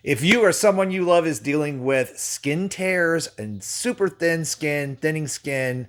If you or someone you love is dealing with skin tears and super thin skin, thinning skin,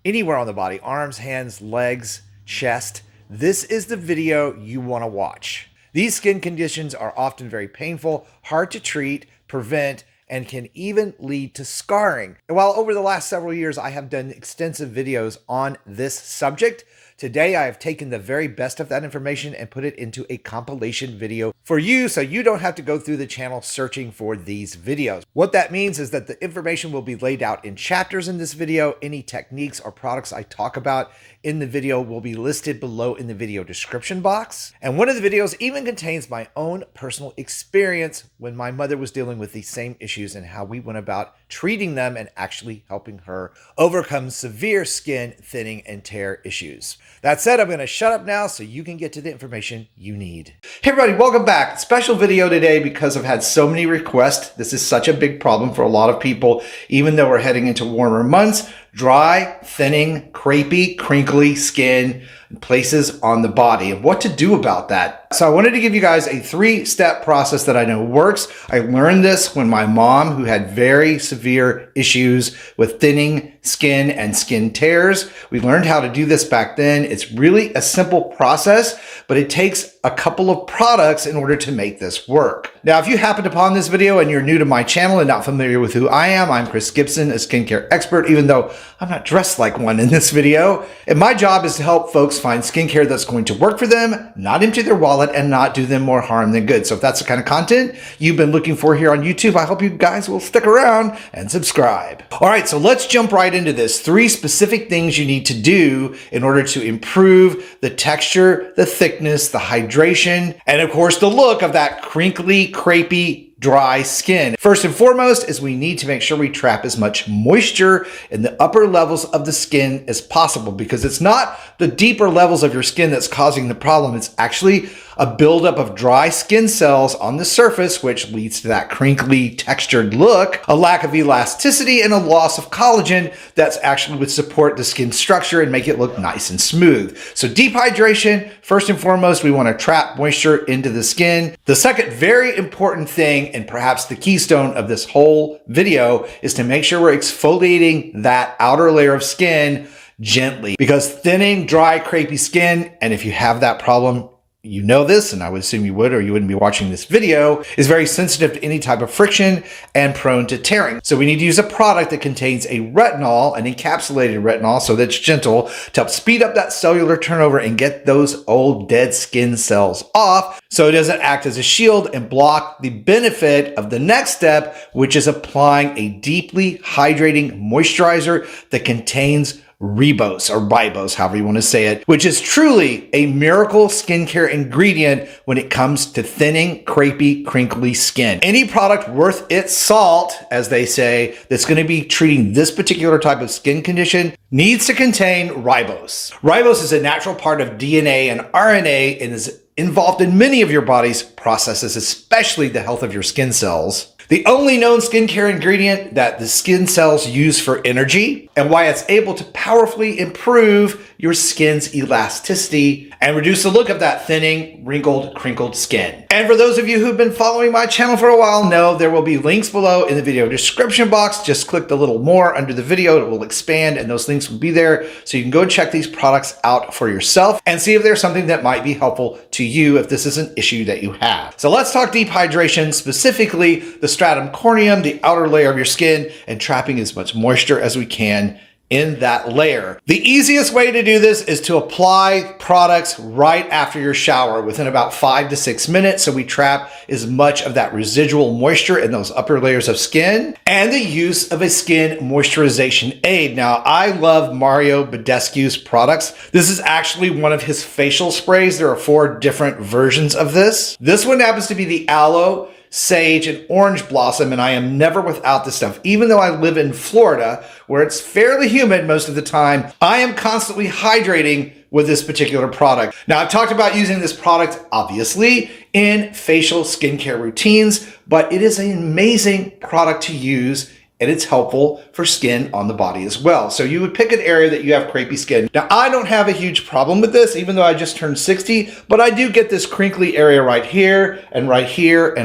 anywhere on the body, arms, hands, legs, chest, this is the video you want to watch. These skin conditions are often very painful, hard to treat, prevent, and can even lead to scarring. And while over the last several years I have done extensive videos on this subject, today I have taken the very best of that information and put it into a compilation video for you so you don't have to go through the channel searching for these videos. What that means is that the information will be laid out in chapters in this video. Any techniques or products I talk about in the video will be listed below in the video description box. And one of the videos even contains my own personal experience when my mother was dealing with these same issues and how we went about treating them and actually helping her overcome severe skin thinning and tear issues. That said, I'm going to shut up now so you can get to the information you need. Hey everybody, welcome back. Special video today because I've had so many requests. This is such a big problem for a lot of people, even though we're heading into warmer months. Dry, thinning, crepey, crinkly skin places on the body and what to do about that. So I wanted to give you guys a 3-step process that I know works. I learned this when my mom, who had very severe issues with thinning skin and skin tears, we learned how to do this back then. It's really a simple process, but it takes a couple of products in order to make this work. Now, if you happened upon this video and you're new to my channel and not familiar with who I am, I'm Chris Gibson, a skincare expert, even though I'm not dressed like one in this video. And my job is to help folks find skincare that's going to work for them, not empty their wallet, and not do them more harm than good. So if that's the kind of content you've been looking for here on YouTube, I hope you guys will stick around and subscribe. All right, so let's jump right into this. 3 specific things you need to do in order to improve the texture, the thickness, the hydration, and of course the look of that crinkly, crepey, dry skin. First and foremost is we need to make sure we trap as much moisture in the upper levels of the skin as possible, because it's not the deeper levels of your skin that's causing the problem. It's actually a buildup of dry skin cells on the surface, which leads to that crinkly textured look, a lack of elasticity, and a loss of collagen that's actually would support the skin structure and make it look nice and smooth. So deep hydration, first and foremost, we want to trap moisture into the skin. The second very important thing, and perhaps the keystone of this whole video, is to make sure we're exfoliating that outer layer of skin gently, because thinning, dry, crepey skin, and if you have that problem, you know this, and I would assume you would or you wouldn't be watching this video, is very sensitive to any type of friction and prone to tearing. So we need to use a product that contains a retinol, an encapsulated retinol, so that's gentle, to help speed up that cellular turnover and get those old dead skin cells off, so it doesn't act as a shield and block the benefit of the next step, which is applying a deeply hydrating moisturizer that contains ribose or ribose, however you want to say it, which is truly a miracle skincare ingredient when it comes to thinning, crepey, crinkly skin. Any product worth its salt, as they say, that's going to be treating this particular type of skin condition needs to contain ribose. Ribose is a natural part of DNA and RNA and is involved in many of your body's processes, especially the health of your skin cells. The only known skincare ingredient that the skin cells use for energy, and why it's able to powerfully improve your skin's elasticity and reduce the look of that thinning, wrinkled, crinkled skin. And for those of you who've been following my channel for a while, know there will be links below in the video description box. Just click the little more under the video. It will expand and those links will be there, so you can go check these products out for yourself and see if there's something that might be helpful to you if this is an issue that you have. So let's talk deep hydration, specifically the stratum corneum, the outer layer of your skin, and trapping as much moisture as we can in that layer. The easiest way to do this is to apply products right after your shower within about 5 to 6 minutes, so we trap as much of that residual moisture in those upper layers of skin, and the use of a skin moisturization aid. Now, I love Mario Badescu's products. This is actually one of his facial sprays. There are 4 different versions of this. This one happens to be the aloe, sage, and orange blossom, and I am never without this stuff. Even though I live in Florida, where it's fairly humid most of the time, I am constantly hydrating with this particular product. Now, I've talked about using this product, obviously, in facial skincare routines, but it is an amazing product to use and it's helpful for skin on the body as well. So you would pick an area that you have crepey skin. Now, I don't have a huge problem with this, even though I just turned 60, but I do get this crinkly area right here and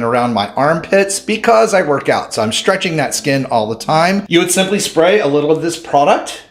around my armpits because I work out. So I'm stretching that skin all the time. You would simply spray a little of this product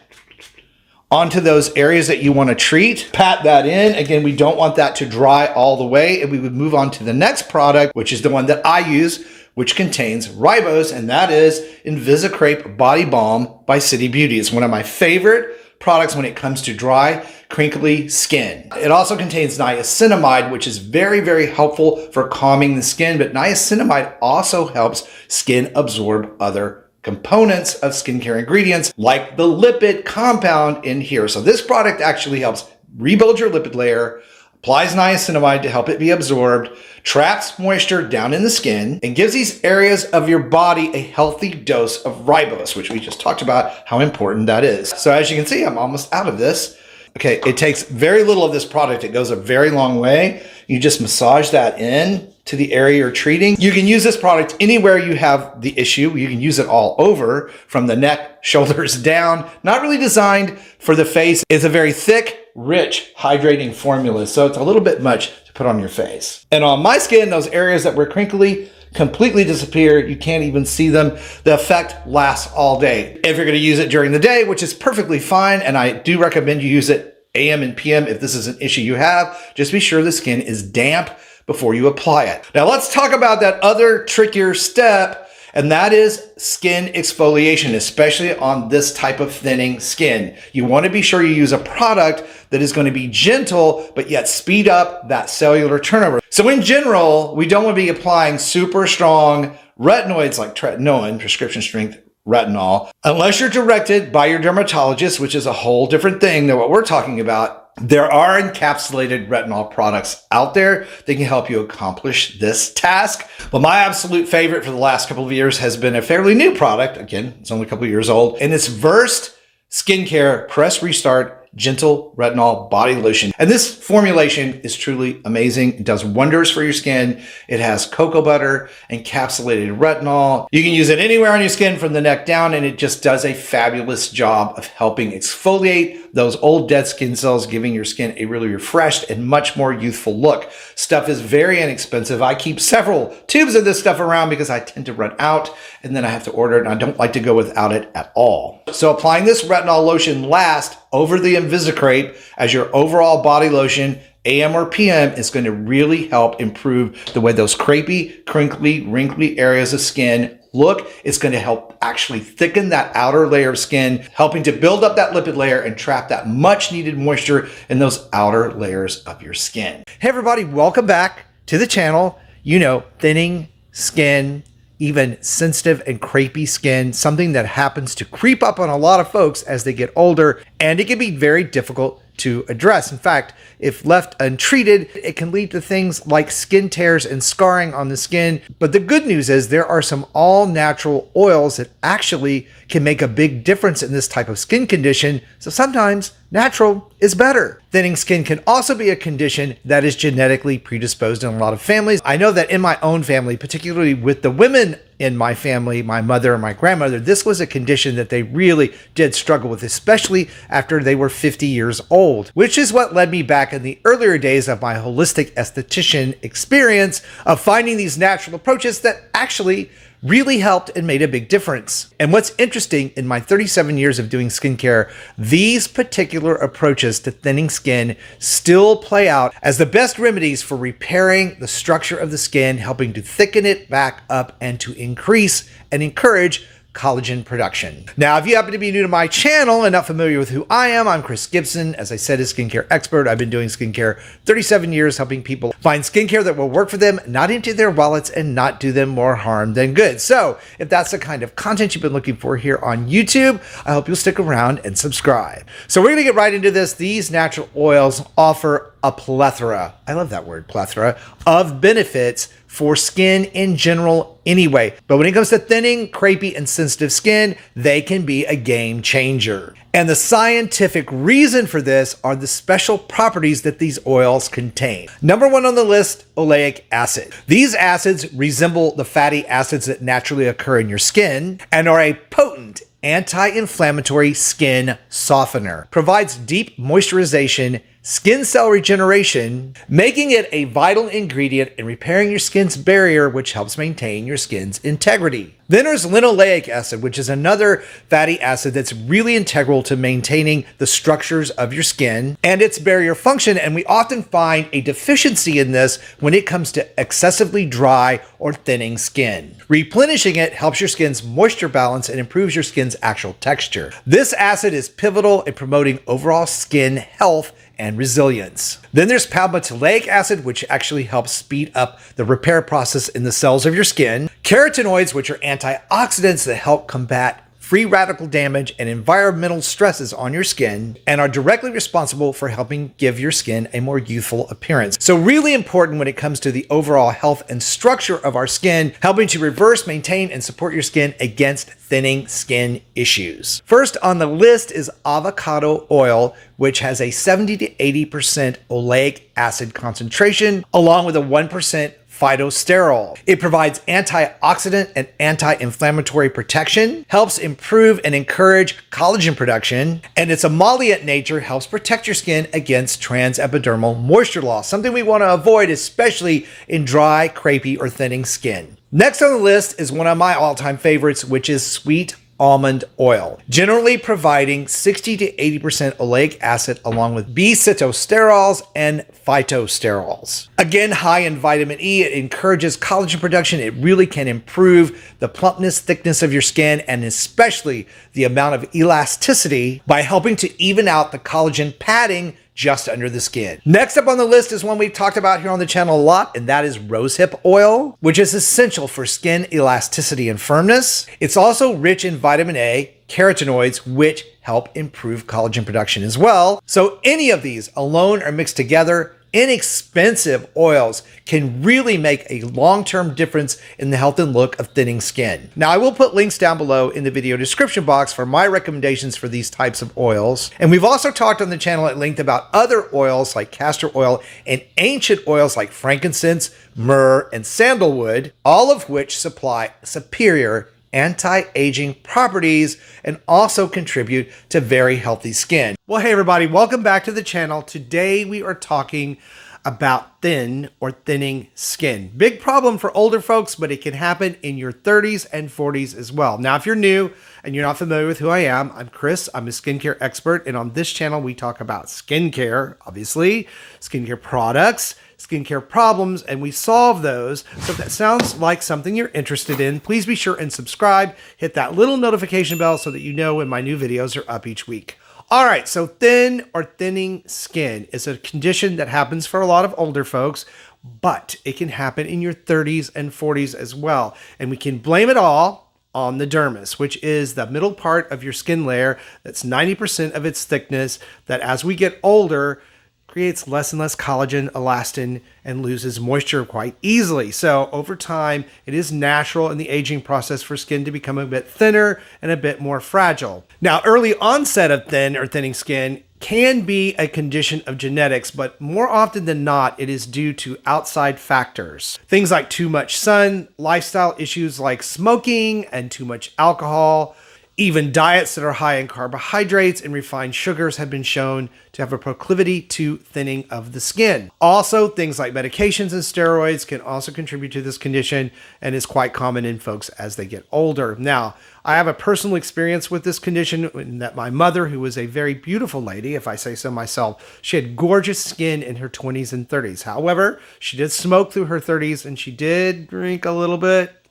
onto those areas that you want to treat. Pat that in. Again, we don't want that to dry all the way, and we would move on to the next product, which is the one that I use, which contains ribose, and that is Inviscrepe Body Balm by City Beauty. It's one of my favorite products when it comes to dry, crinkly skin. It also contains niacinamide, which is very, very helpful for calming the skin, but niacinamide also helps skin absorb other components of skincare ingredients like the lipid compound in here. So this product actually helps rebuild your lipid layer, applies niacinamide to help it be absorbed, traps moisture down in the skin, and gives these areas of your body a healthy dose of ribose, which we just talked about how important that is. So as you can see, I'm almost out of this. Okay, it takes very little of this product. It goes a very long way. You just massage that in to the area you're treating. You can use this product anywhere you have the issue. You can use it all over, from the neck, shoulders down. Not really designed for the face. It's a very thick, rich, hydrating formula, so it's a little bit much to put on your face. And on my skin, those areas that were crinkly completely disappear. You can't even see them. The effect lasts all day. If you're going to use it during the day, which is perfectly fine, and I do recommend you use it AM and PM if this is an issue you have, just be sure the skin is damp before you apply it. Now let's talk about that other trickier step, and that is skin exfoliation, especially on this type of thinning skin. You want to be sure you use a product that is going to be gentle, but yet speed up that cellular turnover. So in general, we don't want to be applying super strong retinoids like tretinoin, prescription strength retinol, unless you're directed by your dermatologist, which is a whole different thing than what we're talking about. There are encapsulated retinol products out there that can help you accomplish this task. But my absolute favorite for the last couple of years has been a fairly new product. Again, it's only a couple of years old, and it's Versed Skincare Press Restart Gentle Retinol Body Lotion. And this formulation is truly amazing. It does wonders for your skin. It has cocoa butter, encapsulated retinol. You can use it anywhere on your skin from the neck down, and it just does a fabulous job of helping exfoliate those old dead skin cells, giving your skin a really refreshed and much more youthful look. Stuff is very inexpensive. I keep several tubes of this stuff around because I tend to run out and then I have to order it, and I don't like to go without it at all. So applying this retinol lotion last over the Inviscrepe as your overall body lotion, AM or PM, is going to really help improve the way those crepey, crinkly, wrinkly areas of skin look. It's going to help actually thicken that outer layer of skin, helping to build up that lipid layer and trap that much needed moisture in those outer layers of your skin. Hey everybody, welcome back to the channel. You know, thinning skin, even sensitive and crepey skin, something that happens to creep up on a lot of folks as they get older, and it can be very difficult to address. In fact, if left untreated, it can lead to things like skin tears and scarring on the skin. But the good news is there are some all-natural oils that actually can make a big difference in this type of skin condition. So sometimes natural is better. Thinning skin can also be a condition that is genetically predisposed in a lot of families. I know that in my own family, particularly with the women in my family, my mother and my grandmother, this was a condition that they really did struggle with, especially after they were 50 years old, which is what led me back in the earlier days of my holistic esthetician experience of finding these natural approaches that actually really helped and made a big difference. And what's interesting, in my 37 years of doing skincare, these particular approaches to thinning skin still play out as the best remedies for repairing the structure of the skin, helping to thicken it back up and to increase and encourage collagen production. Now, if you happen to be new to my channel and not familiar with who I am, I'm Chris Gibson. As I said, a skincare expert. I've been doing skincare 37 years, helping people find skincare that will work for them, not empty their wallets, and not do them more harm than good. So if that's the kind of content you've been looking for here on YouTube, I hope you'll stick around and subscribe. So we're gonna get right into this. These natural oils offer a plethora, I love that word, plethora, of benefits for skin in general anyway. But when it comes to thinning, crepey, and sensitive skin, they can be a game changer. And the scientific reason for this are the special properties that these oils contain. Number one on the list, oleic acid. These acids resemble the fatty acids that naturally occur in your skin and are a potent anti-inflammatory skin softener. Provides deep moisturization, skin cell regeneration, making it a vital ingredient in repairing your skin's barrier, which helps maintain your skin's integrity. Then there's linoleic acid, which is another fatty acid that's really integral to maintaining the structures of your skin and its barrier function, and we often find a deficiency in this when it comes to excessively dry or thinning skin. Replenishing it helps your skin's moisture balance and improves your skin's actual texture. This acid is pivotal in promoting overall skin health and resilience. Then there's palmitoleic acid, which actually helps speed up the repair process in the cells of your skin. Carotenoids, which are antioxidants that help combat free radical damage and environmental stresses on your skin and are directly responsible for helping give your skin a more youthful appearance. So really important when it comes to the overall health and structure of our skin, helping to reverse, maintain, and support your skin against thinning skin issues. First on the list is avocado oil, which has a 70 to 80% oleic acid concentration, along with a 1% phytosterol. It provides antioxidant and anti-inflammatory protection, helps improve and encourage collagen production, and its emollient nature helps protect your skin against transepidermal moisture loss, something we want to avoid, especially in dry, crepey, or thinning skin. Next on the list is one of my all-time favorites, which is sweet almond oil, generally providing 60 to 80% oleic acid along with B-sitosterols and phytosterols. Again, high in vitamin E, it encourages collagen production. It really can improve the plumpness, thickness of your skin, and especially the amount of elasticity by helping to even out the collagen padding just under the skin. Next up on the list is one we've talked about here on the channel a lot, and that is rosehip oil, which is essential for skin elasticity and firmness. It's also rich in vitamin A, carotenoids, which help improve collagen production as well. So any of these alone or mixed together, inexpensive oils can really make a long-term difference in the health and look of thinning skin. Now, I will put links down below in the video description box for my recommendations for these types of oils. And we've also talked on the channel at length about other oils like castor oil and ancient oils like frankincense, myrrh, and sandalwood, all of which supply superior anti-aging properties and also contribute to very healthy skin. Well, hey everybody, welcome back to the channel. Today we are talking about thin or thinning skin. Big problem for older folks, but it can happen in your 30s and 40s as well. Now, if you're new and you're not familiar with who I am, I'm Chris. I'm a skincare expert, and on this channel we talk about skincare, obviously, skincare products, skincare problems, and we solve those. So if that sounds like something you're interested in, please be sure and subscribe. Hit that little notification bell so that you know when my new videos are up each week. All right, so thin or thinning skin is a condition that happens for a lot of older folks, but it can happen in your 30s and 40s as well. And we can blame it all on the dermis, which is the middle part of your skin layer that's 90% of its thickness, that as we get older, creates less and less collagen, elastin, and loses moisture quite easily. So over time, it is natural in the aging process for skin to become a bit thinner and a bit more fragile. Now, early onset of thin or thinning skin can be a condition of genetics, but more often than not, it is due to outside factors. Things like too much sun, lifestyle issues like smoking and too much alcohol. Even diets that are high in carbohydrates and refined sugars have been shown to have a proclivity to thinning of the skin. Also, things like medications and steroids can also contribute to this condition and is quite common in folks as they get older. Now, I have a personal experience with this condition in that my mother, who was a very beautiful lady, if I say so myself, she had gorgeous skin in her 20s and 30s. However, she did smoke through her 30s and she did drink a little bit.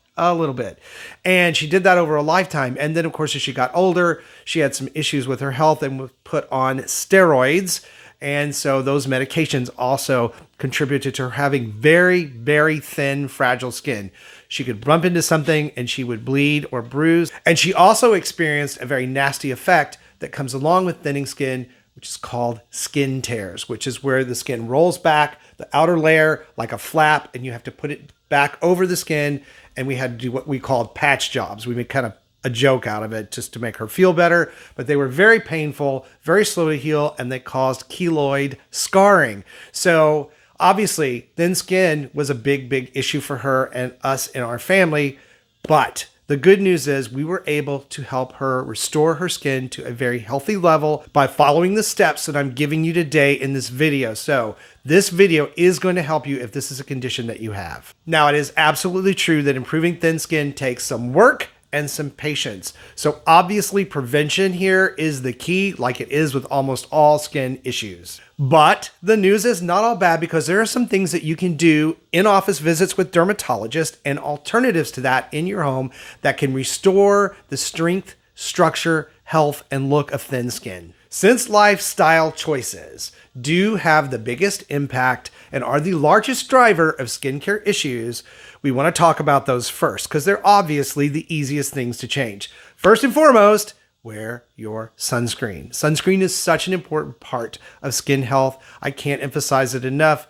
And she did that over a lifetime. And then, of course, as she got older, she had some issues with her health and was put on steroids. And so those medications also contributed to her having very, very thin, fragile skin. She could bump into something and she would bleed or bruise. And she also experienced a very nasty effect that comes along with thinning skin, which is called skin tears, which is where the skin rolls back, the outer layer like a flap, and you have to put it back over the skin. And we had to do what we called patch jobs. We would kind of a joke out of it just to make her feel better, but they were very painful, very slow to heal, and they caused keloid scarring. So obviously, thin skin was a big issue for her and us in our family, but the good news is we were able to help her restore her skin to a very healthy level by following the steps that I'm giving you today in this video. So this video is going to help you if this is a condition that you have. Now, it is absolutely true that improving thin skin takes some work and some patience. So obviously prevention here is the key, like it is with almost all skin issues. But the news is not all bad, because there are some things that you can do in office visits with dermatologists and alternatives to that in your home that can restore the strength, structure, health, and look of thin skin. Since lifestyle choices do have the biggest impact and are the largest driver of skincare issues, we want to talk about those first because they're obviously the easiest things to change. First and foremost, wear your sunscreen. Sunscreen is such an important part of skin health. I can't emphasize it enough.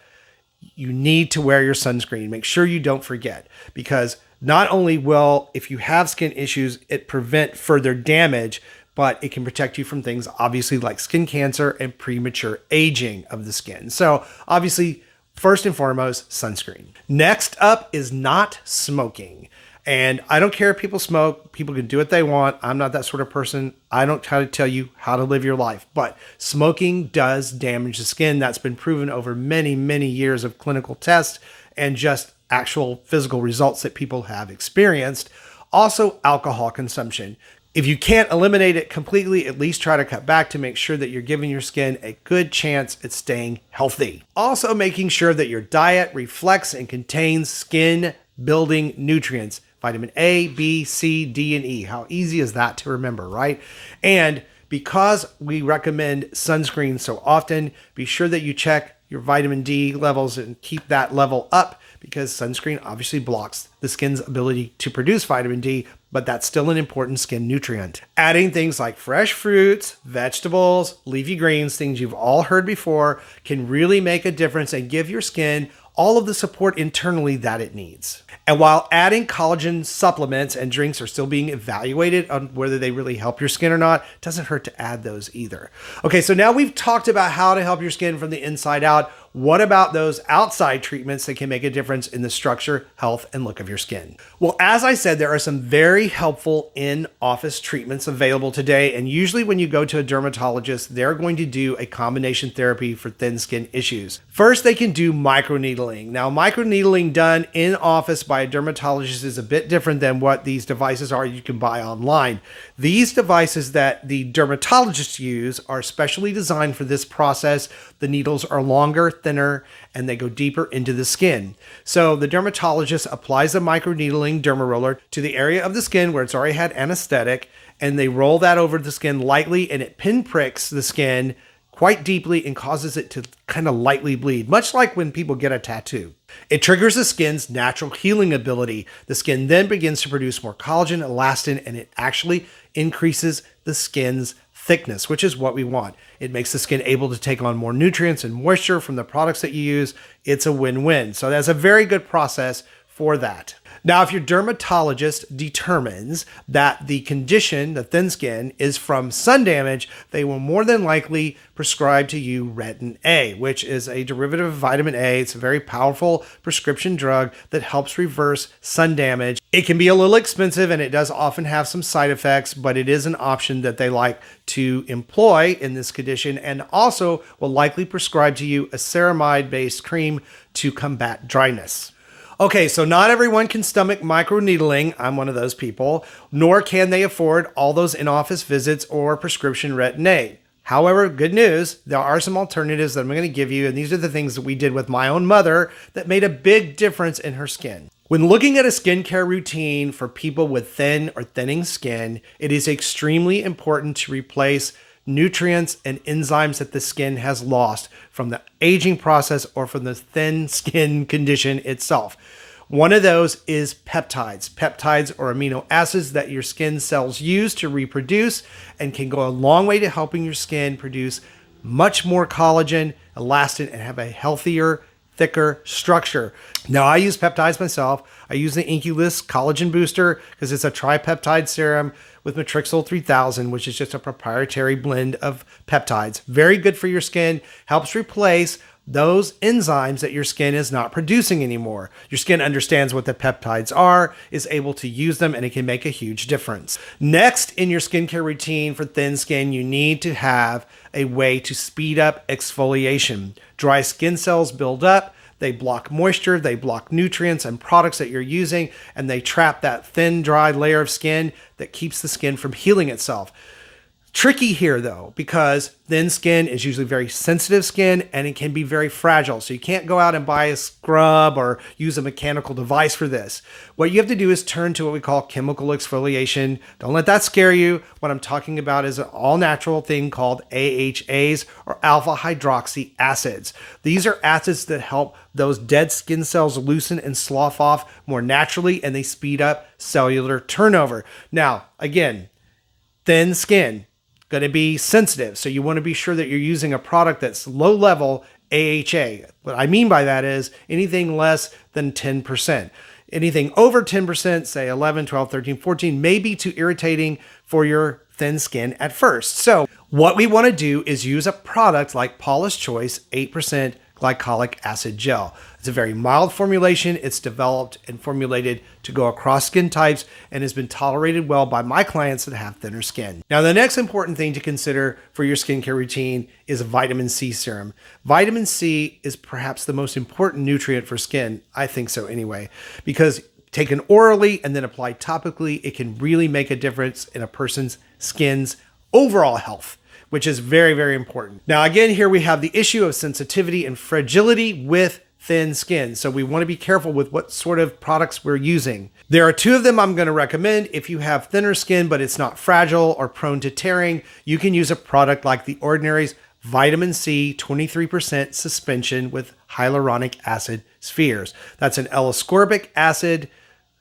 You need to wear your sunscreen. Make sure you don't forget, because not only will, if you have skin issues, it prevent further damage, but it can protect you from things obviously like skin cancer and premature aging of the skin. So obviously, first and foremost, sunscreen. Next up is not smoking. And I don't care if people smoke. People can do what they want. I'm not that sort of person. I don't try to tell you how to live your life. But smoking does damage the skin. That's been proven over many years of clinical tests and just actual physical results that people have experienced. Also, alcohol consumption. If you can't eliminate it completely, at least try to cut back to make sure that you're giving your skin a good chance at staying healthy. Also, making sure that your diet reflects and contains skin building nutrients. Vitamin A, B, C, D, and E. How easy is that to remember, right? And because we recommend sunscreen so often, be sure that you check your vitamin D levels and keep that level up, because sunscreen obviously blocks the skin's ability to produce vitamin D, but that's still an important skin nutrient. Adding things like fresh fruits, vegetables, leafy greens, things you've all heard before, can really make a difference and give your skin all of the support internally that it needs. And while adding collagen supplements and drinks are still being evaluated on whether they really help your skin or not, it doesn't hurt to add those either. Okay, so now we've talked about how to help your skin from the inside out. What about those outside treatments that can make a difference in the structure, health, and look of your skin? Well, as I said, there are some very helpful in-office treatments available today. And usually when you go to a dermatologist, they're going to do a combination therapy for thin skin issues. First, they can do microneedling. Now, microneedling done in office by a dermatologist is a bit different than what these devices are you can buy online. These devices that the dermatologists use are specially designed for this process. The needles are longer, thinner, and they go deeper into the skin. So the dermatologist applies a microneedling derma roller to the area of the skin where it's already had anesthetic, and they roll that over the skin lightly, and it pinpricks the skin quite deeply and causes it to kind of lightly bleed, much like when people get a tattoo. It triggers the skin's natural healing ability. The skin then begins to produce more collagen, elastin, and it actually increases the skin's thickness, which is what we want. It makes the skin able to take on more nutrients and moisture from the products that you use. It's a win-win. So that's a very good process for that. Now, if your dermatologist determines that the condition, the thin skin, is from sun damage, they will more than likely prescribe to you Retin A, which is a derivative of vitamin A. It's a very powerful prescription drug that helps reverse sun damage. It can be a little expensive and it does often have some side effects, but it is an option that they like to employ in this condition, and also will likely prescribe to you a ceramide-based cream to combat dryness. Okay, so not everyone can stomach microneedling. I'm one of those people, nor can they afford all those in-office visits or prescription Retin A. However, good news, there are some alternatives that I'm going to give you, and these are the things that we did with my own mother that made a big difference in her skin. When looking at a skincare routine for people with thin or thinning skin, it is extremely important to replace nutrients and enzymes that the skin has lost from the aging process or from the thin skin condition itself. One of those is peptides. Peptides are amino acids that your skin cells use to reproduce and can go a long way to helping your skin produce much more collagen, elastin, and have a healthier, thicker structure. Now, I use peptides myself. I use the Inculus Collagen Booster because it's a tripeptide serum with Matrixyl 3000, which is just a proprietary blend of peptides. Very good for your skin, helps replace those enzymes that your skin is not producing anymore. Your skin understands what the peptides are, is able to use them, and it can make a huge difference. Next, in your skincare routine for thin skin, you need to have a way to speed up exfoliation. Dry skin cells build up, they block moisture, they block nutrients and products that you're using, and they trap that thin, dry layer of skin that keeps the skin from healing itself. Tricky here though, because thin skin is usually very sensitive skin and it can be very fragile. So you can't go out and buy a scrub or use a mechanical device for this. What you have to do is turn to what we call chemical exfoliation. Don't let that scare you. What I'm talking about is an all natural thing called AHAs, or alpha hydroxy acids. These are acids that help those dead skin cells loosen and slough off more naturally, and they speed up cellular turnover. Now, again, thin skin, going to be sensitive. So you want to be sure that you're using a product that's low level AHA. What I mean by that is anything less than 10%. Anything over 10%, say 11, 12, 13, 14, may be too irritating for your thin skin at first. So what we want to do is use a product like Paula's Choice 8% glycolic acid gel. It's a very mild formulation. It's developed and formulated to go across skin types and has been tolerated well by my clients that have thinner skin. Now, the next important thing to consider for your skincare routine is vitamin C serum. Vitamin C is perhaps the most important nutrient for skin. I think so anyway, because taken orally and then applied topically, it can really make a difference in a person's skin's overall health, which is very, very important. Now, again, here we have the issue of sensitivity and fragility with thin skin. So we want to be careful with what sort of products we're using. There are two of them I'm going to recommend. If you have thinner skin, but it's not fragile or prone to tearing, you can use a product like The Ordinary's Vitamin C 23% suspension with hyaluronic acid spheres. That's an L-ascorbic acid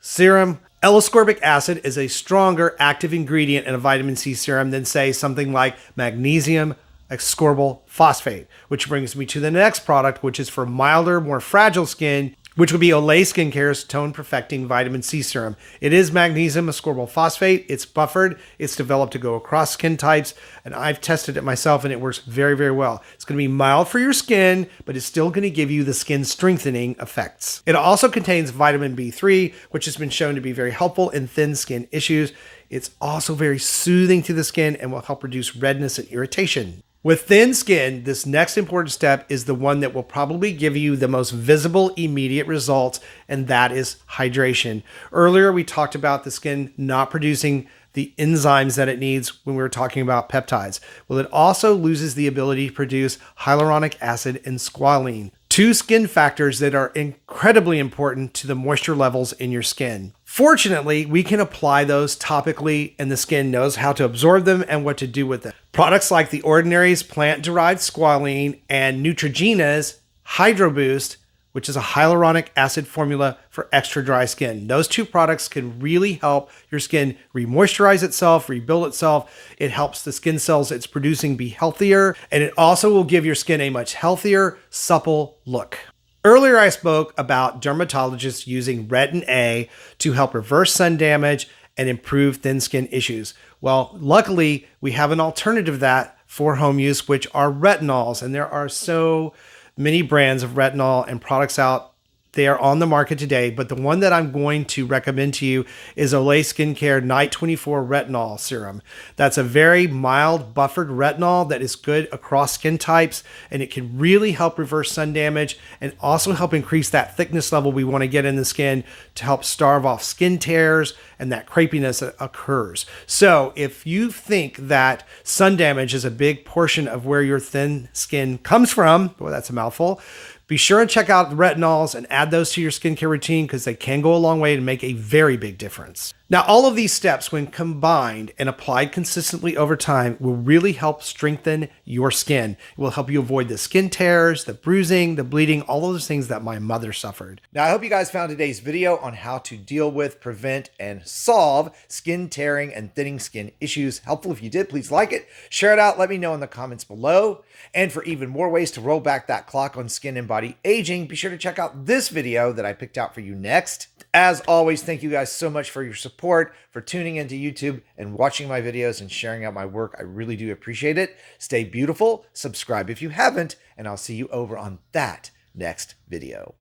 serum. L-ascorbic acid is a stronger active ingredient in a vitamin C serum than, say, something like magnesium ascorbyl phosphate, which brings me to the next product, which is for milder, more fragile skin, which would be Olay Skincare's Tone Perfecting Vitamin C Serum. It is magnesium ascorbyl phosphate. It's buffered. It's developed to go across skin types, and I've tested it myself, and it works very, very well. It's going to be mild for your skin, but it's still going to give you the skin strengthening effects. It also contains vitamin B3, which has been shown to be very helpful in thin skin issues. It's also very soothing to the skin and will help reduce redness and irritation. With thin skin, this next important step is the one that will probably give you the most visible immediate results, and that is hydration. Earlier, we talked about the skin not producing the enzymes that it needs when we were talking about peptides. Well, it also loses the ability to produce hyaluronic acid and squalene, two skin factors that are incredibly important to the moisture levels in your skin. Fortunately, we can apply those topically, and the skin knows how to absorb them and what to do with them. Products like The Ordinary's plant-derived squalene and Neutrogena's Hydro Boost, which is a hyaluronic acid formula for extra dry skin. Those two products can really help your skin re-moisturize itself, rebuild itself. It helps the skin cells it's producing be healthier, and it also will give your skin a much healthier, supple look. Earlier, I spoke about dermatologists using retin A to help reverse sun damage and improve thin skin issues. Well, luckily, we have an alternative to that for home use, which are retinols. And there are so many brands of retinol and products out there on the market today. But the one that I'm going to recommend to you is Olay Skincare Night 24 Retinol Serum. That's a very mild buffered retinol that is good across skin types, and it can really help reverse sun damage and also help increase that thickness level we want to get in the skin to help starve off skin tears and that crepiness that occurs. So if you think that sun damage is a big portion of where your thin skin comes from, well, that's a mouthful, be sure and check out the retinols and add those to your skincare routine because they can go a long way to make a very big difference. Now, all of these steps, when combined and applied consistently over time, will really help strengthen your skin. It will help you avoid the skin tears, the bruising, the bleeding, all of those things that my mother suffered. Now, I hope you guys found today's video on how to deal with, prevent, and solve skin tearing and thinning skin issues helpful. If you did, please like it, share it out, let me know in the comments below. And for even more ways to roll back that clock on skin and body aging, be sure to check out this video that I picked out for you next. As always, thank you guys so much for your support, for tuning into YouTube and watching my videos and sharing out my work. I really do appreciate it. Stay beautiful, subscribe if you haven't, and I'll see you over on that next video.